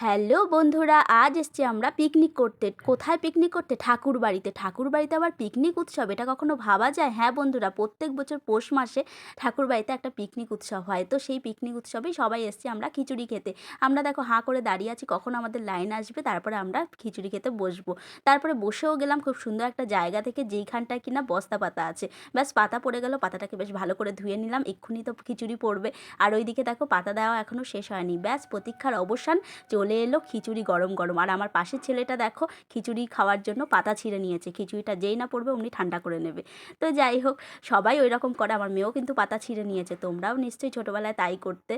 Hello বন্ধুরা, আজ এসছি আমরা পিকনিক করতে। কোথায় পিকনিক করতে? ঠাকুর বাড়িতে। ঠাকুর বাড়িতে আবার পিকনিক উৎসব, এটা কখনো ভাবা যায়? হ্যাঁ বন্ধুরা, প্রত্যেক বছর পৌষ মাসে ঠাকুর বাড়িতে একটা পিকনিক উৎসব হয়। তো সেই পিকনিক উৎসবেই সবাই এসছি আমরা খিচুড়ি খেতে। আমরা দেখো হাঁ করে দাঁড়িয়ে আছি কখন আমাদের লাইন আসবে, তারপরে আমরা খিচুড়ি খেতে বসবো। তারপরে বসেও গেলাম খুব সুন্দর একটা জায়গা থেকে, যেইখানটায় কিনা বস্তা পাতা আছে। ব্যাস পাতা পড়ে গেল, পাতাটাকে বেশ ভালো করে ধুয়ে নিলাম, এক্ষুনি তো খিচুড়ি পড়বে। আর ওইদিকে দেখো পাতা দেওয়া এখনও শেষ হয়নি। ব্যাস প্রতীক্ষার অবসান, চলে এলো খিচুড়ি গরম গরম। আর আমার পাশের ছেলেটা দেখো খিচুড়ি খাওয়ার জন্য পাতা ছিঁড়ে নিয়েছে, খিচুড়িটা যেই না পড়বে অমনি ঠান্ডা করে নেবে। তো যাই হোক, সবাই ওই রকম করে। আমার মেয়েও কিন্তু পাতা ছিঁড়ে নিয়েছে, তোমরাও নিশ্চয়ই ছোটোবেলায় তাই করতে।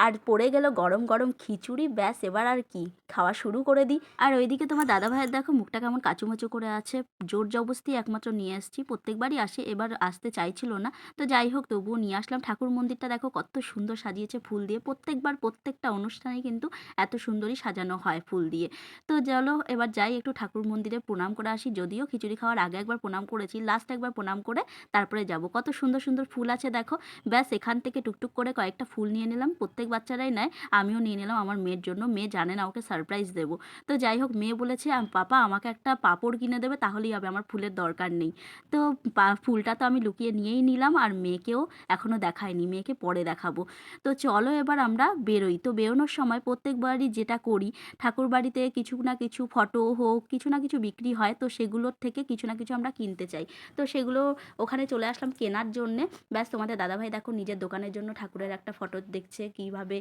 আর পড়ে গেল গরম গরম খিচুড়ি। ব্যাস এবার আর কি, খাওয়া শুরু করে দিই। আর ওইদিকে তোমার দাদা ভাইয়ের দেখো মুখটা কেমন কাচুমাচু করে আছে। জোর জবস্তি একমাত্র নিয়ে এসেছি, প্রত্যেকবারই আসে, এবার আসতে চাইছিল না। তো যাই হোক, তবুও নিয়ে আসলাম। ঠাকুর মন্দিরটা দেখো কত সুন্দর সাজিয়েছে ফুল দিয়ে। প্রত্যেকবার প্রত্যেকটা অনুষ্ঠানে কিন্তু এত সুন্দরই সাজানো হয় ফুল দিয়ে। তো চলো এবার যাই একটু ঠাকুর মন্দিরে প্রণাম করে আসি। যদিও খিচুড়ি খাওয়ার আগে একবার প্রণাম করেছি, লাস্ট একবার প্রণাম করে তারপরে যাব। কত সুন্দর সুন্দর ফুল আছে দেখো। ব্যাস এখান থেকে টুকটুক করে কয়েকটা ফুল নিয়ে নিলাম, প্রত্যেক বাচ্চারাই নেয়, আমিও নিয়ে নিলাম আমার মেয়ের জন্য। মেয়ে জানে না, ওকে সারপ্রাইজ দেবো। তো যাই হোক, মেয়ে বলেছে পাপা আমাকে একটা পাঁপড় কিনে দেবে, তাহলেই হবে, আমার ফুলের দরকার নেই। তো ফুলটা তো আমি লুকিয়ে নিয়েই নিলাম, আর মেয়েকেও এখনও দেখাইনি, মেয়েকে পরে দেখাবো। তো চলো এবার আমরা বেরোই। তো বেরোনোর সময় প্রত্যেকবারই যেটা করি, ঠাকুর বাড়িতে কিছু না কিছু ফটো হোক, কিছু না কিছু বিক্রি হয়, তো সেগুলোর থেকে কিছু না কিছু আমরা কিনতে চাই। তো সেগুলো ওখানে চলে আসলাম কেনার জন্যে। ব্যাস তোমাদের দাদাভাই দেখো নিজের দোকানের জন্য ঠাকুরের একটা ফটো দেখছে, কীভাবে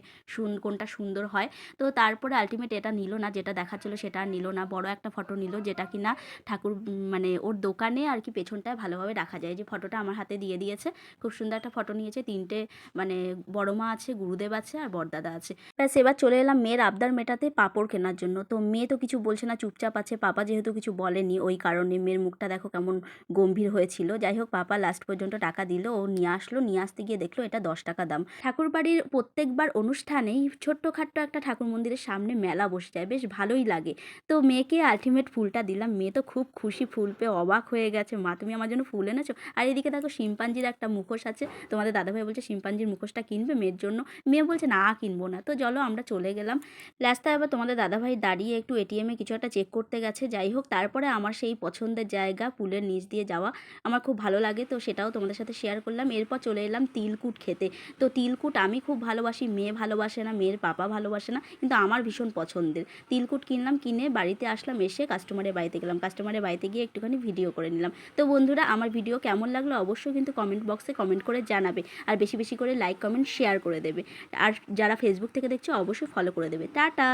কোনটা সুন্দর হয়। তো তারপরে আলটিমেট এটা নিল না, যেটা দেখাচ্ছিলো সেটা আর নিল না, বড় একটা ফটো নিল, যেটা কিনা ঠাকুর মানে ওর দোকানে আর কি পেছনটায় ভালোভাবে রাখা যায়। যে ফটোটা আমার হাতে দিয়ে দিয়েছে, খুব সুন্দর একটা ফটো নিয়েছে। তিনটে মানে বড় মা আছে, গুরুদেব আছে, আর বড়দাদা আছে। ব্যাস এবার চলে এলাম মেয়ের আবদার মেটাতে পাঁপড় কেনার জন্য। তো মেয়ে তো কিছু বলছে না, চুপচাপ আছে। পাপা যেহেতু কিছু বলেনি, ওই কারণে মেয়ের মুখটা দেখো কেমন গম্ভীর হয়েছিল। যাই হোক, পাপা লাস্ট পর্যন্ত টাকা দিল, ও নিয়ে আসলো। নিয়ে আসতে গিয়ে দেখলো এটা 10 টাকা দাম। ঠাকুর বাড়ির প্রত্যেকবার অনুষ্ঠানেই ছোট্টখাট্ট একটা ঠাকুর মন্দিরের সামনে মেলা বসে যায়, বেশ ভালোই লাগে। তো মেয়েকে আলটিমেট ফুলটা দিলাম, মেয়ে তো খুব খুশি, ফুল পেয়ে অবাক হয়ে গেছে। মা তুমি আমার জন্য ফুল এনেছো? আর এদিকে দেখো শিম্পাঞ্জির একটা মুখোশ আছে, তোমাদের দাদাভাই বলছে শিম্পাঞ্জির মুখোশটা কিনবে মেয়ের জন্য। মেয়ে বলছে না, কিনবো না। তো চলো আমরা চলে গেলাম। লাস্টে আবার তোমাদের দাদাভাই দাঁড়িয়ে একটু এটিএমে কিছু একটা চেক করতে গেছে। যাই হোক, তারপরে আমার সেই পছন্দের জায়গা পুলের নিচ দিয়ে যাওয়া আমার খুব ভালো লাগে, তো সেটাও তোমাদের সাথে শেয়ার করলাম। এরপর চলে এলাম তিলকুট খেতে। তো তিলকুট আমি খুব ভালোবাসি, মেয়ে ভালোবাসে না, মেয়ের পাপা ভালোবাসে না, কিন্তু আমার ভীষণ পছন্দের। তিলকুট কিনলাম, কিনে বাড়িতে আসলাম, এসে কাস্টমারের বাড়িতে গেলাম, কাস্টমারের বাড়িতে গিয়ে একটুখানি ভিডিও করে নিলাম। তো বন্ধুরা, আমার ভিডিও কেমন লাগলো অবশ্যই কিন্তু কমেন্ট বক্সে কমেন্ট করে জানাবে, আর বেশি বেশি করে লাইক কমেন্ট শেয়ার করে দেবে। আর যারা ফেসবুক থেকে দেখছো অবশ্যই ফলো করে দেবে। টাটা।